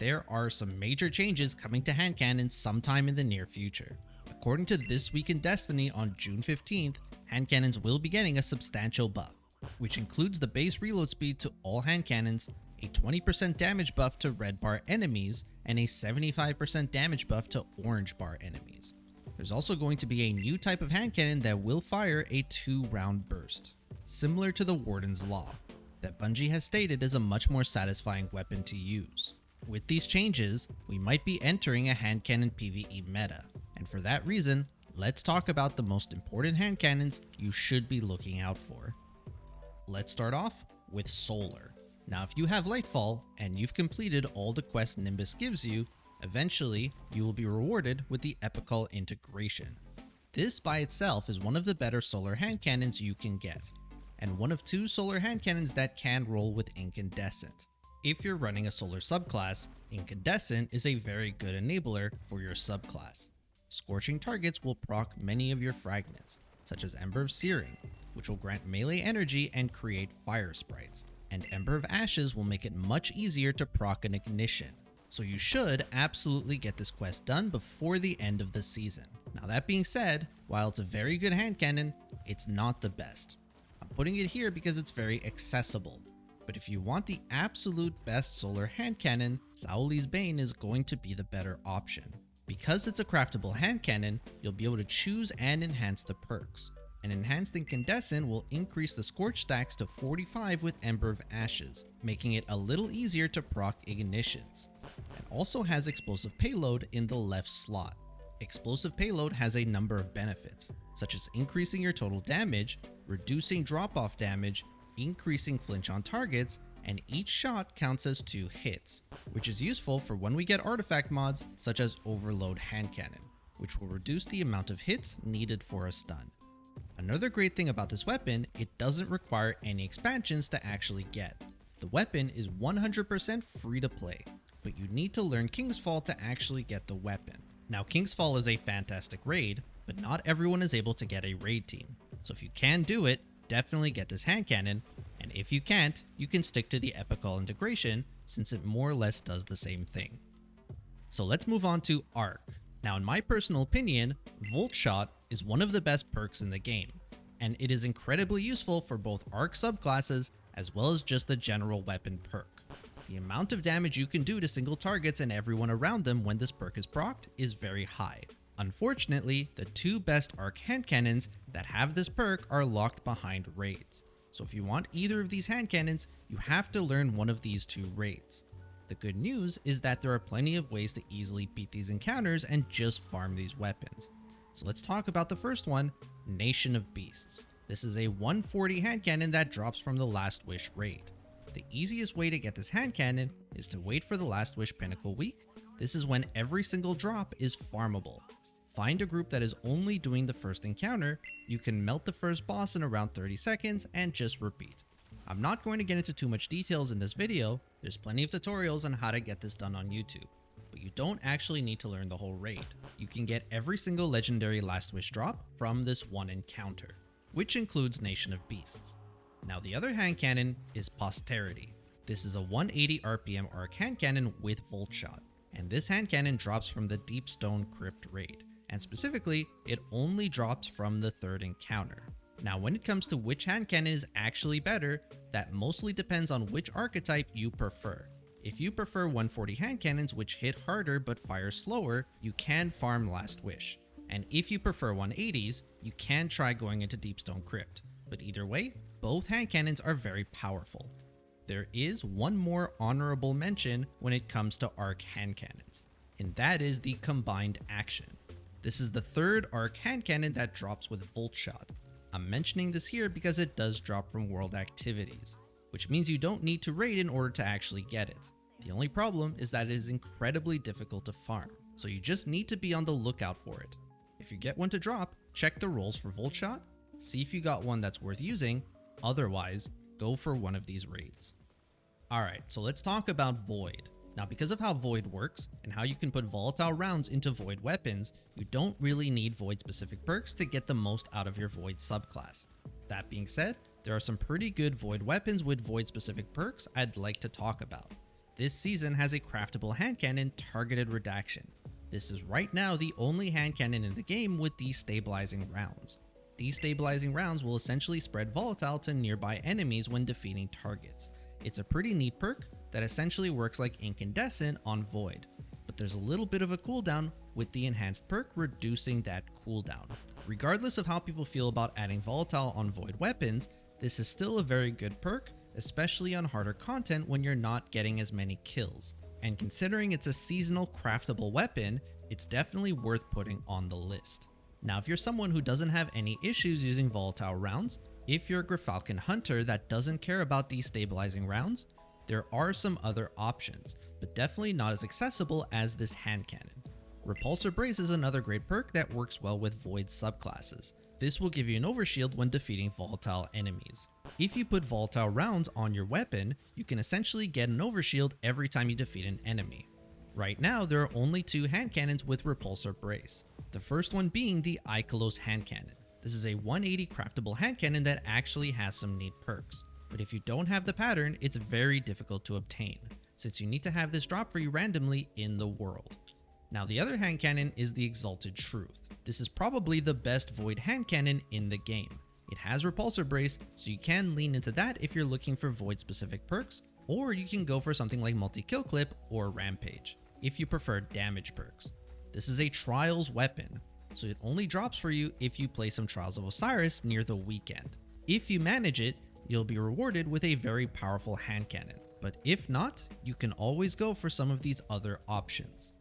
there are some major changes coming to hand cannons sometime in the near future. According to This Week in Destiny on June 15th, hand cannons will be getting a substantial buff, which includes the base reload speed to all hand cannons, a 20% damage buff to red bar enemies, and a 75% damage buff to orange bar enemies. There's also going to be a new type of hand cannon that will fire a 2-round burst, similar to the Warden's Law, that Bungie has stated is a much more satisfying weapon to use. With these changes, we might be entering a hand cannon PvE meta, and for that reason, let's talk about the most important hand cannons you should be looking out for. Let's start off with Solar. Now if you have Lightfall and you've completed all the quests Nimbus gives you, eventually you will be rewarded with the Epical integration. This by itself is one of the better solar hand cannons you can get, and one of 2 solar hand cannons that can roll with Incandescent. If you're running a solar subclass, Incandescent is a very good enabler for your subclass. Scorching targets will proc many of your fragments, such as Ember of Searing, which will grant melee energy and create fire sprites, and Ember of Ashes will make it much easier to proc an ignition. So you should absolutely get this quest done before the end of the season. Now that being said, while it's a very good hand cannon, it's not the best. I'm putting it here because it's very accessible. But if you want the absolute best solar hand cannon, Saoli's Bane is going to be the better option. Because it's a craftable hand cannon, you'll be able to choose and enhance the perks. An enhanced Incandescent will increase the Scorch stacks to 45 with Ember of Ashes, making it a little easier to proc ignitions. It also has Explosive Payload in the left slot. Explosive Payload has a number of benefits, such as increasing your total damage, reducing drop-off damage, increasing flinch on targets, and each shot counts as 2 hits, which is useful for when we get artifact mods such as Overload Hand Cannon, which will reduce the amount of hits needed for a stun. Another great thing about this weapon, it doesn't require any expansions to actually get. The weapon is 100% free to play, but you need to learn King's Fall to actually get the weapon. Now King's Fall is a fantastic raid, but not everyone is able to get a raid team. So if you can do it, definitely get this hand cannon, and if you can't, you can stick to the Epical integration since it more or less does the same thing. So let's move on to Arc. Now in my personal opinion, Volt Shot is one of the best perks in the game, and it is incredibly useful for both Arc subclasses as well as just the general weapon perk. The amount of damage you can do to single targets and everyone around them when this perk is procced is very high. Unfortunately, the 2 best Arc hand cannons that have this perk are locked behind raids. So if you want either of these hand cannons, you have to learn one of these 2 raids. The good news is that there are plenty of ways to easily beat these encounters and just farm these weapons. So let's talk about the first one, Nation of Beasts. This is a 140 hand cannon that drops from the Last Wish raid. The easiest way to get this hand cannon is to wait for the Last Wish Pinnacle week. This is when every single drop is farmable. Find a group that is only doing the first encounter, you can melt the first boss in around 30 seconds and just repeat. I'm not going to get into too much details in this video, there's plenty of tutorials on how to get this done on YouTube, but you don't actually need to learn the whole raid. You can get every single legendary Last Wish drop from this one encounter, which includes Nation of Beasts. Now the other hand cannon is Posterity. This is a 180 RPM arc hand cannon with Volt Shot, and this hand cannon drops from the Deepstone Crypt raid, and specifically, it only drops from the 3rd encounter. Now when it comes to which hand cannon is actually better, that mostly depends on which archetype you prefer. If you prefer 140 hand cannons which hit harder but fire slower, you can farm Last Wish. And if you prefer 180s, you can try going into Deepstone Crypt. But either way, both hand cannons are very powerful. There is one more honorable mention when it comes to Arc hand cannons, and that is the Combined Action. This is the 3rd Arc hand cannon that drops with Volt Shot. I'm mentioning this here because it does drop from world activities, which means you don't need to raid in order to actually get it. The only problem is that it is incredibly difficult to farm, so you just need to be on the lookout for it. If you get one to drop, check the rolls for Volt Shot, see if you got one that's worth using, otherwise, go for one of these raids. Alright, so let's talk about Void. Now because of how Void works, and how you can put volatile rounds into Void weapons, you don't really need Void specific perks to get the most out of your Void subclass. That being said, there are some pretty good Void weapons with Void specific perks I'd like to talk about. this season has a craftable hand cannon targeted redaction. This is right now the only hand cannon in the game with destabilizing rounds. Destabilizing rounds will essentially spread volatile to nearby enemies when defeating targets. It's a pretty neat perk that essentially works like incandescent on Void, but there's a little bit of a cooldown with the enhanced perk reducing that cooldown. Regardless of how people feel about adding volatile on Void weapons, this is still a very good perk, especially on harder content when you're not getting as many kills. And considering it's a seasonal craftable weapon, it's definitely worth putting on the list. Now, if you're someone who doesn't have any issues using volatile rounds, if you're a Gerfalcon hunter that doesn't care about destabilizing rounds, there are some other options, but definitely not as accessible as this hand cannon. Repulsor Brace is another great perk that works well with Void subclasses. This will give you an overshield when defeating volatile enemies. If you put volatile rounds on your weapon, you can essentially get an overshield every time you defeat an enemy. Right now, there are only 2 hand cannons with Repulsor Brace. The first one being the Ikelos hand cannon. This is a 180 craftable hand cannon that actually has some neat perks. But if you don't have the pattern, it's very difficult to obtain, since you need to have this drop for you randomly in the world. Now, the other hand cannon is the Exalted Truth. This is probably the best Void hand cannon in the game. It has Repulsor Brace, so you can lean into that if you're looking for Void specific perks, or you can go for something like Multi-Kill Clip or Rampage, if you prefer damage perks. This is a Trials weapon, so it only drops for you if you play some Trials of Osiris near the weekend. If you manage it, you'll be rewarded with a very powerful hand cannon, but if not, you can always go for some of these other options.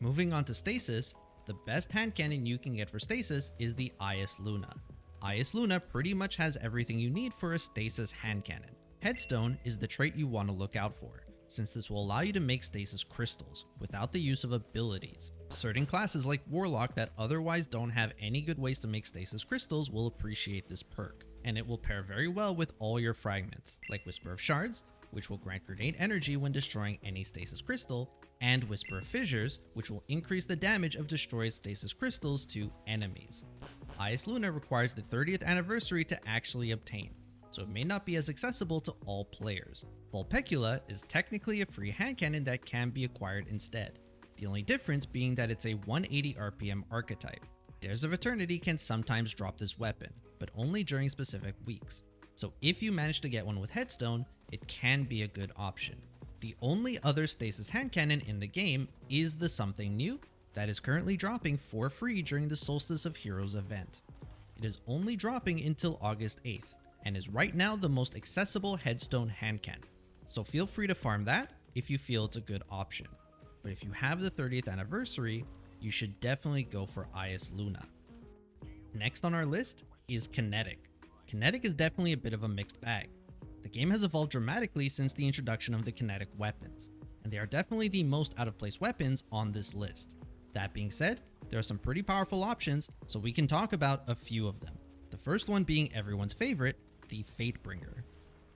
Moving on to Stasis, the best hand cannon you can get for Stasis is the Ias Luna. Ias Luna pretty much has everything you need for a Stasis hand cannon. Headstone is the trait you want to look out for, since this will allow you to make Stasis crystals without the use of abilities. Certain classes like Warlock that otherwise don't have any good ways to make Stasis crystals will appreciate this perk, and it will pair very well with all your fragments, like Whisper of Shards, which will grant grenade energy when destroying any Stasis crystal, and Whisper of Fissures, which will increase the damage of destroyed Stasis crystals to enemies. Ias Luna requires the 30th anniversary to actually obtain, so it may not be as accessible to all players. Vulpecula is technically a free hand cannon that can be acquired instead, the only difference being that it's a 180 RPM archetype. Dares of Eternity can sometimes drop this weapon, but only during specific weeks. So if you manage to get one with Headstone, it can be a good option. The only other Stasis hand cannon in the game is the Something New that is currently dropping for free during the Solstice of Heroes event. It is only dropping until August 8th and is right now the most accessible Headstone hand cannon. So feel free to farm that if you feel it's a good option. But if you have the 30th anniversary, you should definitely go for Ias Luna. Next on our list is Kinetic. Kinetic is definitely a bit of a mixed bag. The game has evolved dramatically since the introduction of the kinetic weapons, and they are definitely the most out of place weapons on this list. That being said, there are some pretty powerful options, so we can talk about a few of them. The first one being everyone's favorite, the Fatebringer.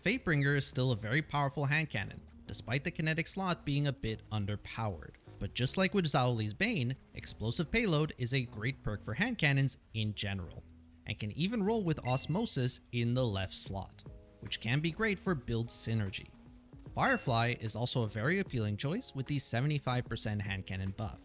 Fatebringer is still a very powerful hand cannon, despite the kinetic slot being a bit underpowered. But just like with Zaoli's Bane, explosive payload is a great perk for hand cannons in general, and can even roll with Osmosis in the left slot, which can be great for build synergy. Firefly is also a very appealing choice with the 75% hand cannon buff,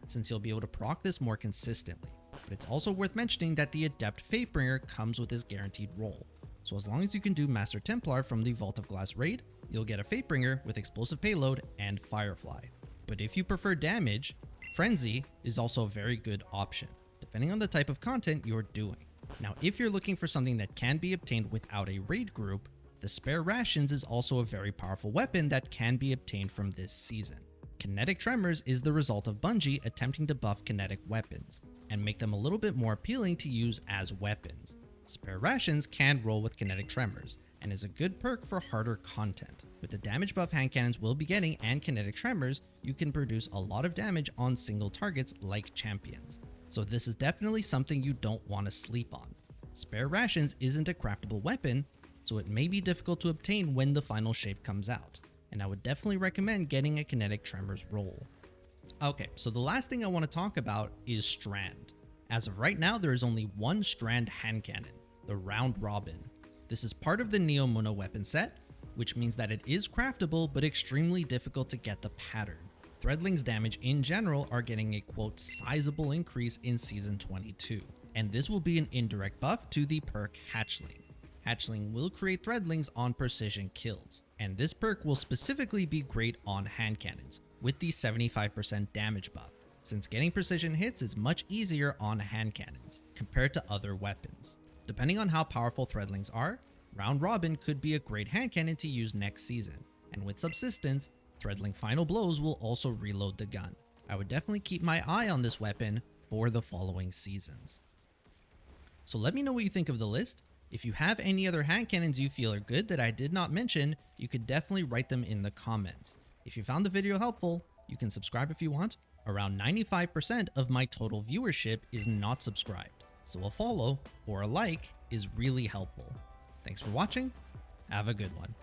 since you'll be able to proc this more consistently. But it's also worth mentioning that the Adept Fatebringer comes with his guaranteed roll, so as long as you can do Master Templar from the Vault of Glass raid, you'll get a Fatebringer with explosive payload and Firefly. But if you prefer damage, Frenzy is also a very good option, depending on the type of content you're doing. Now, if you're looking for something that can be obtained without a raid group, the Spare Rations is also a very powerful weapon that can be obtained from this season. Kinetic Tremors is the result of Bungie attempting to buff kinetic weapons, and make them a little bit more appealing to use as weapons. Spare Rations can roll with Kinetic Tremors, and is a good perk for harder content. With the damage buff hand cannons will be getting and Kinetic Tremors, you can produce a lot of damage on single targets like champions. So this is definitely something you don't want to sleep on. Spare Rations isn't a craftable weapon, so it may be difficult to obtain when the final shape comes out, and I would definitely recommend getting a Kinetic Tremors roll. Okay, so the last thing I want to talk about is Strand. As of right now, there is only one Strand Handcannon, the Round Robin. This is part of the Neo Muno weapon set, which means that it is craftable but extremely difficult to get the pattern. Threadling's damage in general are getting a quote sizable increase in Season 22, and this will be an indirect buff to the perk Hatchling. Hatchling will create Threadlings on precision kills, and this perk will specifically be great on Handcannons, with the 75% damage buff, since getting precision hits is much easier on Handcannons compared to other weapons. Depending on how powerful Threadlings are, Round Robin could be a great handcannon to use next season, and with Subsistence, Threadling Final Blows will also reload the gun. I would definitely keep my eye on this weapon for the following seasons. So let me know what you think of the list. If you have any other handcannons you feel are good that I did not mention, you could definitely write them in the comments. If you found the video helpful, you can subscribe if you want. Around 95% of my total viewership is not subscribed, so a follow or a like is really helpful. Thanks for watching. Have a good one.